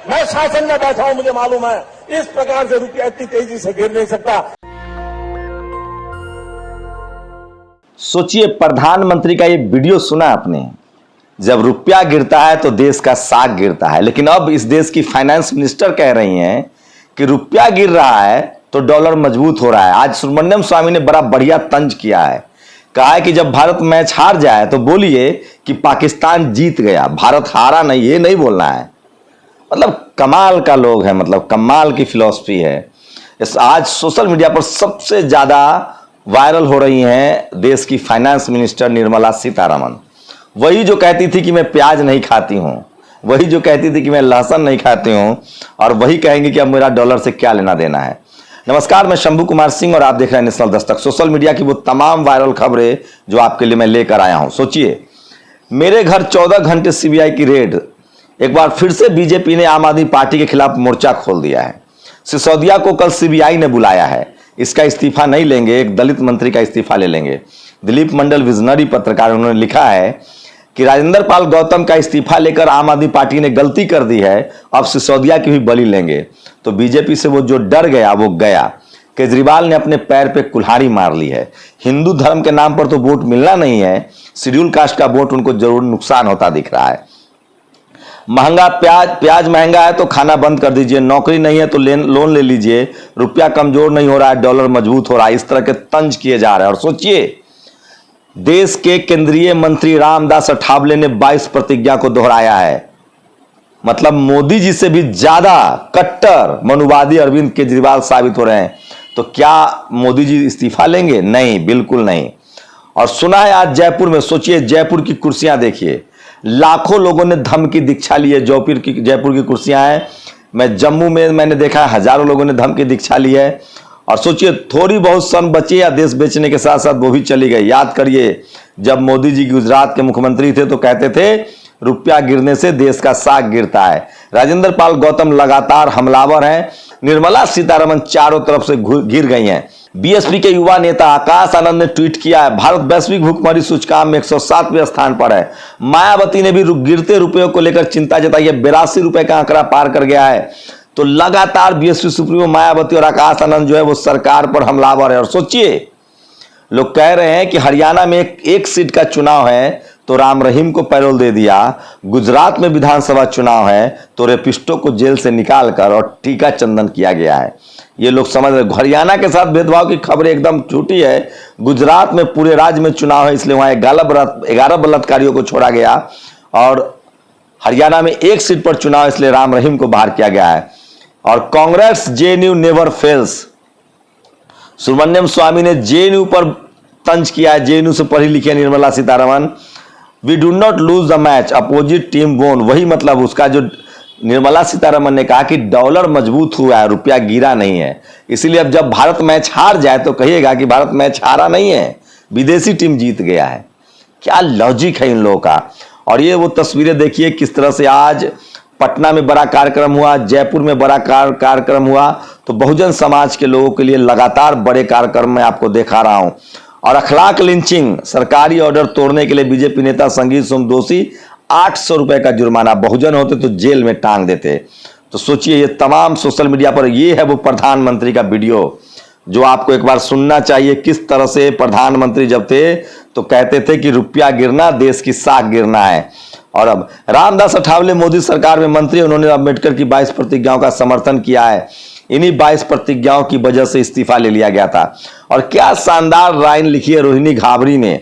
मैं शासन में बैठा हूं, मुझे मालूम है इस प्रकार से रुपया इतनी तेजी से गिर नहीं सकता। सोचिए, प्रधानमंत्री का ये वीडियो सुना आपने। जब रुपया गिरता है तो देश का साख गिरता है, लेकिन अब इस देश की फाइनेंस मिनिस्टर कह रही हैं कि रुपया गिर रहा है तो डॉलर मजबूत हो रहा है। आज सुब्रमण्यम स्वामी ने बड़ा बढ़िया तंज किया है। कहा है कि जब भारत मैच हार जाए तो बोलिए कि पाकिस्तान जीत गया, भारत हारा नहीं, ये नहीं बोलना है। मतलब कमाल का लोग है, मतलब कमाल की फिलॉसफी है। आज सोशल मीडिया पर सबसे ज्यादा वायरल हो रही हैं देश की फाइनेंस मिनिस्टर निर्मला सीतारमण। वही जो कहती थी कि मैं प्याज नहीं खाती हूं, वही जो कहती थी कि मैं लहसुन नहीं खाती हूं, और वही कहेंगे कि अब मेरा डॉलर से क्या लेना देना है। नमस्कार, मैं शंभू कुमार सिंह और आप देख रहे हैं नेशनल दस्तक। सोशल मीडिया की वो तमाम वायरल खबरें जो आपके लिए मैं लेकर आया हूं। सोचिए, मेरे घर 14 घंटे सीबीआई की रेड। एक बार फिर से बीजेपी ने आम आदमी पार्टी के खिलाफ मोर्चा खोल दिया है। सिसोदिया को कल सीबीआई ने बुलाया है। इसका इस्तीफा नहीं लेंगे, एक दलित मंत्री का इस्तीफा ले लेंगे। दिलीप मंडल विजनरी पत्रकार, उन्होंने लिखा है कि राजेंद्र पाल गौतम का इस्तीफा लेकर आम आदमी पार्टी ने गलती कर दी है, अब सिसोदिया की भी बलि लेंगे। तो बीजेपी से वो जो डर गया वो गया। केजरीवाल ने अपने पैर पे कुल्हाड़ी मार ली है। हिंदू धर्म के नाम पर तो वोट मिलना नहीं है, शेड्यूल कास्ट का वोट उनको जरूर नुकसान होता दिख रहा है। महंगा प्याज महंगा है तो खाना बंद कर दीजिए, नौकरी नहीं है तो लोन ले लीजिए, रुपया कमजोर नहीं हो रहा है, डॉलर मजबूत हो रहा है। इस तरह के तंज किए जा रहे हैं। और सोचिए, देश के केंद्रीय मंत्री रामदास अठावले ने 22 प्रतिज्ञा को दोहराया है। मतलब मोदी जी से भी ज्यादा कट्टर मनुवादी अरविंद केजरीवाल साबित हो रहे हैं। तो क्या मोदी जी इस्तीफा लेंगे? नहीं, बिल्कुल नहीं। और सुना है आज जयपुर में, सोचिए जयपुर की कुर्सियां देखिए, लाखों लोगों ने धम्म की दीक्षा ली है। जयपुर की कुर्सियां हैं। मैं जम्मू में मैंने देखा है, हजारों लोगों ने धम्म की दीक्षा ली है। और सोचिए, थोड़ी बहुत सन बची या देश बेचने के साथ साथ वो भी चली गई। याद करिए, जब मोदी जी गुजरात के मुख्यमंत्री थे तो कहते थे रुपया गिरने से देश का साख गिरता है। राजेंद्र पाल गौतम लगातार हमलावर हैं। निर्मला सीतारमण चारों तरफ से गिर गई हैं। बीएसपी के युवा नेता आकाश आनंद ने ट्वीट किया है, भारत वैश्विक भुखमरी सूचकांक में 107वें स्थान पर है। मायावती ने भी गिरते रुपयों को लेकर चिंता जताई है, 82 रुपए का आंकड़ा पार कर गया है। तो लगातार बीएसपी सुप्रीमो मायावती और आकाश आनंद जो है वो सरकार पर हमलावर है। और सोचिए, लोग कह रहे हैं कि हरियाणा में एक सीट का चुनाव है तो राम रहीम को पैरोल दे दिया, गुजरात में विधानसभा चुनाव है तो रेपिस्टों को जेल से निकालकर और टीका चंदन किया गया है। ये लोग समझ रहे, हरियाणा के साथ भेदभाव की खबर एकदम झूठी है। गुजरात में पूरे राज्य में चुनाव है, इसलिए वहां 11 बलात्कारियों को छोड़ा गया, और हरियाणा में एक सीट पर चुनाव, इसलिए राम रहीम को बाहर किया गया है। और Congress JNU never fails. Subramanian Swamy ने जेएनयू पर तंज किया है। जेएनयू से पढ़ी लिखी Nirmala Sitharaman, we do not lose the match, opposite team won. वही मतलब उसका जो निर्मला सीतारमण ने कहा कि डॉलर मजबूत हुआ है, रुपया गिरा नहीं है। इसीलिए अब जब भारत मैच हार जाए तो कहिएगा कि भारत मैच हारा नहीं है, विदेशी टीम जीत गया है। क्या लॉजिक है इन लोगों का। और ये वो तस्वीरें देखिए किस तरह से आज पटना में बड़ा कार्यक्रम हुआ, जयपुर में बड़ा कार्यक्रम हुआ। तो बहुजन समाज के लोगों के लिए लगातार बड़े कार्यक्रम मैं आपको दिखा रहा हूं। और अखलाक लिंचिंग, सरकारी ऑर्डर तोड़ने के लिए बीजेपी नेता संगीत सोम दोषी, 800 रुपए का जुर्माना। बहुजन होते तो जेल में टांग देते। तो सोचिए, ये तमाम सोशल मीडिया पर, ये है वो प्रधानमंत्री का वीडियो जो आपको एक बार सुनना चाहिए। किस तरह से प्रधानमंत्री जब थे तो कहते थे कि रुपया गिरना देश की साख गिरना है। और अब रामदास अठावले मोदी सरकार में मंत्री, उन्होंने अम्बेडकर की 22 प्रतिज्ञाओं का समर्थन किया है। इन्हीं 22 प्रतिज्ञाओं की वजह से इस्तीफा ले लिया गया था। और क्या शानदार लाइन लिखी है रोहिणी घाबरी ने।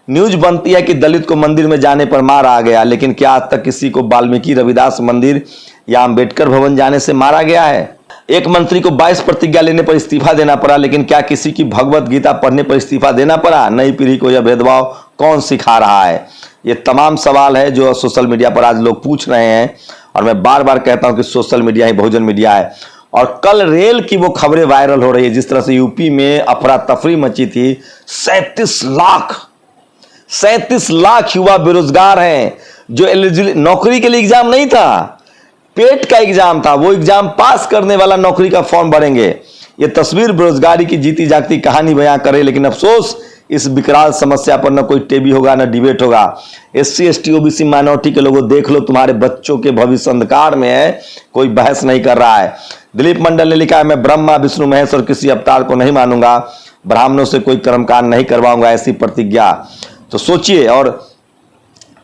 न्यूज बनती है कि दलित को मंदिर में जाने पर मार आ गया, लेकिन क्या आज तक किसी को वाल्मीकि रविदास मंदिर या अंबेडकर भवन जाने से मारा गया है? एक मंत्री को 22 प्रतिज्ञा लेने पर इस्तीफा देना पड़ा, लेकिन क्या किसी की भगवत गीता पढ़ने पर इस्तीफा देना पड़ा? नई पीढ़ी को यह भेदभाव कौन सिखा रहा है? ये तमाम सवाल है जो सोशल मीडिया पर आज लोग पूछ रहे हैं। और मैं बार बार कहता हूं कि सोशल मीडिया ही बहुजन मीडिया है। और कल रेल की वो खबरें वायरल हो रही है, जिस तरह से यूपी में अफरा तफरी मची थी। 37 लाख युवा बेरोजगार हैं जो नौकरी के लिए एग्जाम नहीं था, पेट का एग्जाम था, वो एग्जाम पास करने वाला नौकरी का फॉर्म भरेंगे। ये तस्वीर बेरोजगारी की जीती जागती कहानी बयां करे, लेकिन अफसोस इस विकराल समस्या पर न कोई टीवी होगा न डिबेट होगा। SC ST OBC माइनॉरिटी के लोगों देख लो, तुम्हारे बच्चों के भविष्य अंधकार में है, कोई बहस नहीं कर रहा है। दिलीप मंडल ने लिखा है, मैं ब्रह्मा विष्णु महेश और किसी अवतार को नहीं मानूंगा, ब्राह्मणों से कोई कर्मकांड नहीं करवाऊंगा, ऐसी प्रतिज्ञा। तो सोचिए, और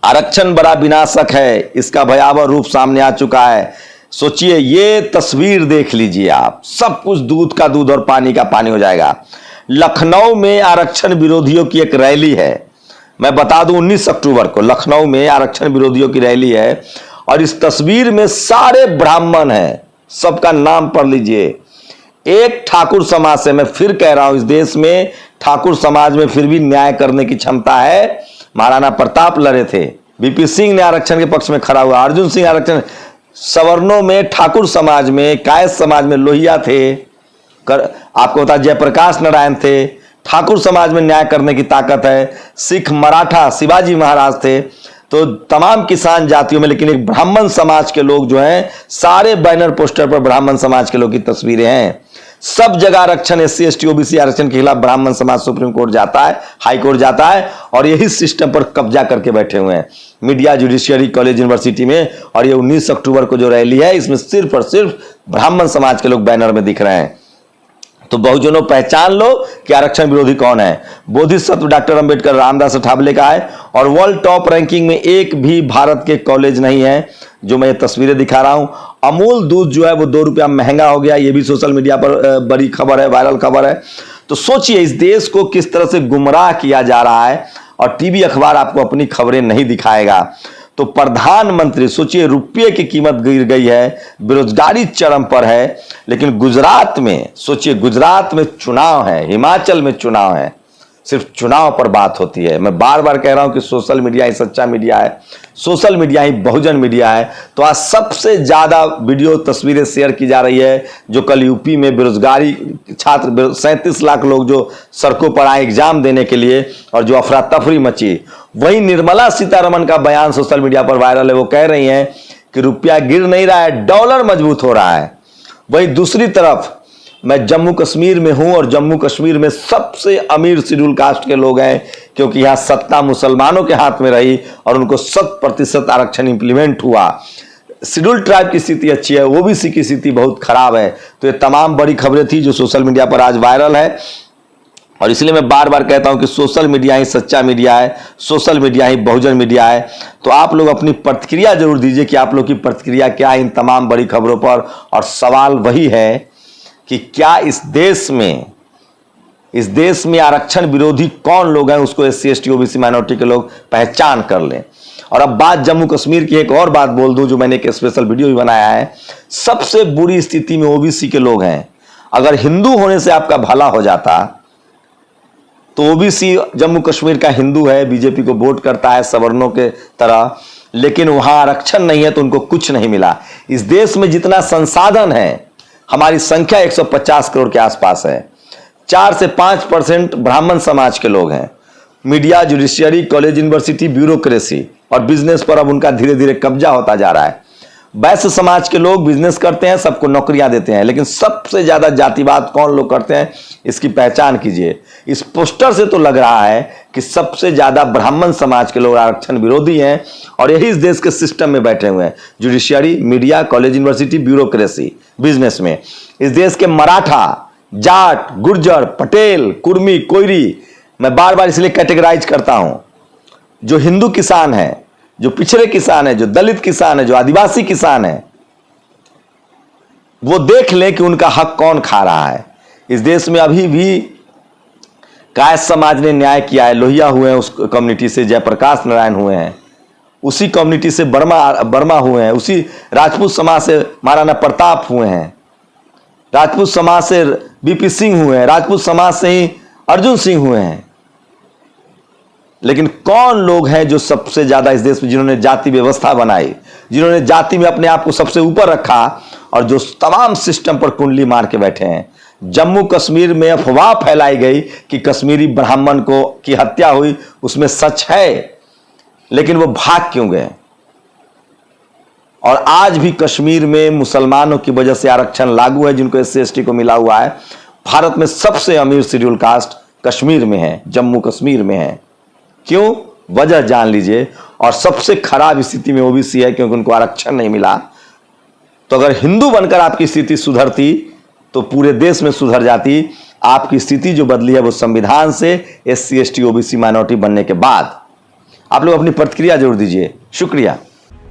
आरक्षण बड़ा विनाशक है, इसका भयावह रूप सामने आ चुका है। सोचिए, ये तस्वीर देख लीजिए आप, सब कुछ दूध का दूध और पानी का पानी हो जाएगा। लखनऊ में आरक्षण विरोधियों की एक रैली है, मैं बता दूं 19 अक्टूबर को लखनऊ में आरक्षण विरोधियों की रैली है, और इस तस्वीर में सारे ब्राह्मण हैं, सबका नाम पढ़ लीजिए। एक ठाकुर समाज से, मैं फिर कह रहा हूं, इस देश में ठाकुर समाज में फिर भी न्याय करने की क्षमता है। महाराणा प्रताप लड़े थे, VP सिंह ने आरक्षण के पक्ष में खड़ा हुआ, अर्जुन सिंह आरक्षण, सवर्णों में, ठाकुर समाज में, कायस्थ समाज में लोहिया थे, आपको बता जयप्रकाश नारायण थे। ठाकुर समाज में न्याय करने की ताकत है। सिख, मराठा, शिवाजी महाराज थे, तो तमाम किसान जातियों में, लेकिन एक ब्राह्मण समाज के लोग जो हैं, सारे बैनर पोस्टर पर ब्राह्मण समाज के लोग की तस्वीरें हैं। सब जगह आरक्षण, SC ST OBC आरक्षण के खिलाफ ब्राह्मण समाज सुप्रीम कोर्ट जाता है, हाई कोर्ट जाता है, और यही सिस्टम पर कब्जा करके बैठे हुए हैं मीडिया, जुडिशियरी, कॉलेज, यूनिवर्सिटी में। और ये 19 अक्टूबर को जो रैली है, इसमें सिर्फ और सिर्फ ब्राह्मण समाज के लोग बैनर में दिख रहे हैं। तो बहुजनों पहचान लो कि आरक्षण विरोधी कौन है। बोधिसत्व डॉक्टर अंबेडकर रामदास अठावले का है, और वर्ल्ड टॉप रैंकिंग में एक भी भारत के कॉलेज नहीं है, जो मैं ये तस्वीरें दिखा रहा हूं। अमूल दूध जो है वो 2 रुपया महंगा हो गया, ये भी सोशल मीडिया पर बड़ी खबर है, वायरल खबर है। तो सोचिए, इस देश को किस तरह से गुमराह किया जा रहा है, और टीवी अखबार आपको अपनी खबरें नहीं दिखाएगा। तो प्रधानमंत्री, सोचिए, रुपये की कीमत गिर गई है, बेरोजगारी चरम पर है, लेकिन गुजरात में, सोचिए, गुजरात में चुनाव है, हिमाचल में चुनाव है, सिर्फ चुनाव पर बात होती है। मैं बार बार कह रहा हूं कि सोशल मीडिया ही सच्चा मीडिया है, सोशल मीडिया ही बहुजन मीडिया है। तो आज सबसे ज्यादा वीडियो, तस्वीरें शेयर की जा रही है, जो कल यूपी में बेरोजगारी छात्र 37 लाख लोग जो सड़कों पर आए एग्जाम देने के लिए, और जो अफरा तफरी मची। वही निर्मला सीतारमण का बयान सोशल मीडिया पर वायरल है, वो कह रही हैं कि रुपया गिर नहीं रहा है, डॉलर मजबूत हो रहा है। वही दूसरी तरफ मैं जम्मू कश्मीर में हूं, और जम्मू कश्मीर में सबसे अमीर शेड्यूल कास्ट के लोग हैं, क्योंकि यहां सत्ता मुसलमानों के हाथ में रही और उनको 100% आरक्षण इंप्लीमेंट हुआ। शेड्यूल ट्राइब की स्थिति अच्छी है, OBC की स्थिति बहुत खराब है। तो ये तमाम बड़ी खबरें थी जो सोशल मीडिया पर आज वायरल है, और इसलिए मैं बार बार कहता हूं कि सोशल मीडिया ही सच्चा मीडिया है, सोशल मीडिया ही बहुजन मीडिया है। तो आप लोग अपनी प्रतिक्रिया जरूर दीजिए कि आप लोग की प्रतिक्रिया क्या है इन तमाम बड़ी खबरों पर। और सवाल वही है कि क्या इस देश में आरक्षण विरोधी कौन लोग हैं, उसको SC ST OBC माइनॉरिटी के लोग पहचान कर लें। और अब बात जम्मू कश्मीर की, एक और बात बोल दूं, जो मैंने एक स्पेशल वीडियो भी बनाया है। सबसे बुरी स्थिति में OBC के लोग हैं। अगर हिंदू होने से आपका भला हो जाता, तो OBC जम्मू कश्मीर का हिंदू है, बीजेपी को वोट करता है सवर्णों के तरह, लेकिन वहां आरक्षण नहीं है तो उनको कुछ नहीं मिला। इस देश में जितना संसाधन है, हमारी संख्या 150 करोड़ के आसपास है, 4 से 5% ब्राह्मण समाज के लोग हैं। Media, judiciary, college, university, bureaucracy और बिजनेस पर अब उनका धीरे धीरे कब्जा होता जा रहा है। वैश्य समाज के लोग बिजनेस करते हैं, सबको नौकरियां देते हैं, लेकिन सबसे ज्यादा जातिवाद कौन लोग करते हैं, इसकी पहचान कीजिए। इस पोस्टर से तो लग रहा है कि सबसे ज्यादा ब्राह्मण समाज के लोग आरक्षण विरोधी हैं, और यही इस देश के सिस्टम में बैठे हुए हैं। Judiciary, media, college, university, bureaucracy, business में। इस देश के मराठा, जाट, गुर्जर, पटेल, कुर्मी, कोयरी, मैं बार बार इसलिए कैटेगराइज करता हूं, जो हिंदू किसान है, जो पिछड़े किसान है, जो दलित किसान है, जो आदिवासी किसान है, वो देख लें कि उनका हक कौन खा रहा है। इस देश में अभी भी कायस्थ समाज ने न्याय किया है, लोहिया हुए हैं उस कम्युनिटी से, जयप्रकाश नारायण हुए हैं उसी कम्युनिटी से, वर्मा हुए हैं उसी, राजपूत समाज से महाराणा प्रताप हुए हैं, राजपूत समाज से VP सिंह हुए हैं, राजपूत समाज से ही अर्जुन सिंह हुए हैं। लेकिन कौन लोग हैं जो सबसे ज्यादा इस देश में, जिन्होंने जाति व्यवस्था बनाई, जिन्होंने जाति में अपने आप को सबसे ऊपर रखा, और जो तमाम सिस्टम पर कुंडली मार के बैठे हैं। जम्मू कश्मीर में अफवाह फैलाई गई कि कश्मीरी ब्राह्मण को की हत्या हुई, उसमें सच है, लेकिन वो भाग क्यों गए। और आज भी कश्मीर में मुसलमानों की वजह से आरक्षण लागू है, जिनको SC ST को मिला हुआ है। भारत में सबसे अमीर शेड्यूल कास्ट कश्मीर में है, जम्मू कश्मीर में है। क्यों? वजह जान लीजिए। और सबसे खराब स्थिति में ओबीसी है क्योंकि उनको आरक्षण नहीं मिला। तो अगर हिंदू बनकर आपकी स्थिति सुधरती तो पूरे देश में सुधर जाती। आपकी स्थिति जो बदली है वो संविधान से SC ST OBC माइनॉरिटी बनने के बाद। आप लोग अपनी प्रतिक्रिया जरूर दीजिए। शुक्रिया।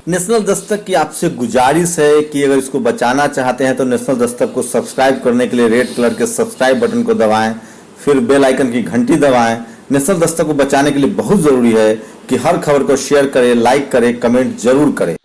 नेशनल दस्तक की आपसे गुजारिश है कि अगर इसको बचाना चाहते हैं तो नेशनल दस्तक को सब्सक्राइब करने के लिए रेड कलर के सब्सक्राइब बटन को दबाएं, फिर बेल आइकन की घंटी दबाएं। नेशनल दस्तक को बचाने के लिए बहुत जरूरी है कि हर खबर को शेयर करें, लाइक करें, कमेंट जरूर करें।